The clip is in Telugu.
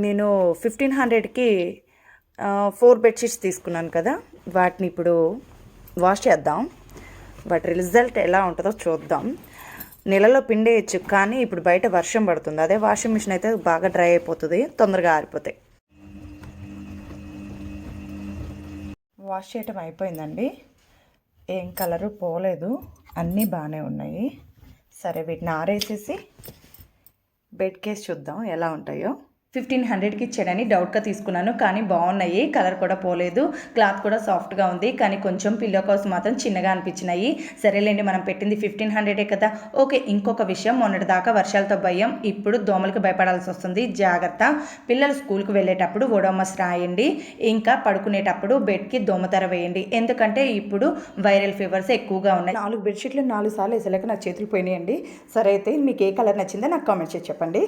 నేను 1500కి 4 బెడ్షీట్స్ తీసుకున్నాను కదా, వాటిని ఇప్పుడు వాష్ చేద్దాం. వాటి రిజల్ట్ ఎలా ఉంటుందో చూద్దాం. నీళ్ళలో పిండేయచ్చు, కానీ ఇప్పుడు బయట వర్షం పడుతుంది. అదే వాషింగ్ మిషన్ అయితే బాగా డ్రై అయిపోతుంది, తొందరగా ఆరిపోతాయి. వాష్ చేయటం అయిపోయిందండి. ఏం కలరు పోలేదు, అన్నీ బాగానే ఉన్నాయి. సరే, వీటిని ఆరేసేసి బెడ్ కేస్ చూద్దాం ఎలా ఉంటాయో. 1500కి ఇచ్చాడని డౌట్గా తీసుకున్నాను, కానీ బాగున్నాయి. కలర్ కూడా పోలేదు, క్లాత్ కూడా సాఫ్ట్గా ఉంది. కానీ కొంచెం పిల్లో కోసం మాత్రం చిన్నగా అనిపించినాయి. సరేలేండి, మనం పెట్టింది 1500 కదా. ఓకే, ఇంకొక విషయం, మొన్నటిదాకా వర్షాలతో భయం, ఇప్పుడు దోమలకు భయపడాల్సి వస్తుంది. జాగ్రత్త. పిల్లలు స్కూల్కి వెళ్ళేటప్పుడు ఓడోమస్ రాయండి. ఇంకా పడుకునేటప్పుడు బెడ్కి దోమతెర వేయండి, ఎందుకంటే ఇప్పుడు వైరల్ ఫీవర్స్ ఎక్కువగా ఉన్నాయి. 4 బెడ్షీట్లు 4 సార్లు వేసలేక నా చేతులు పోయినాయండి. సరే అయితే మీకు ఏ కలర్ నచ్చిందో నాకు కామెంట్ చేసి చెప్పండి.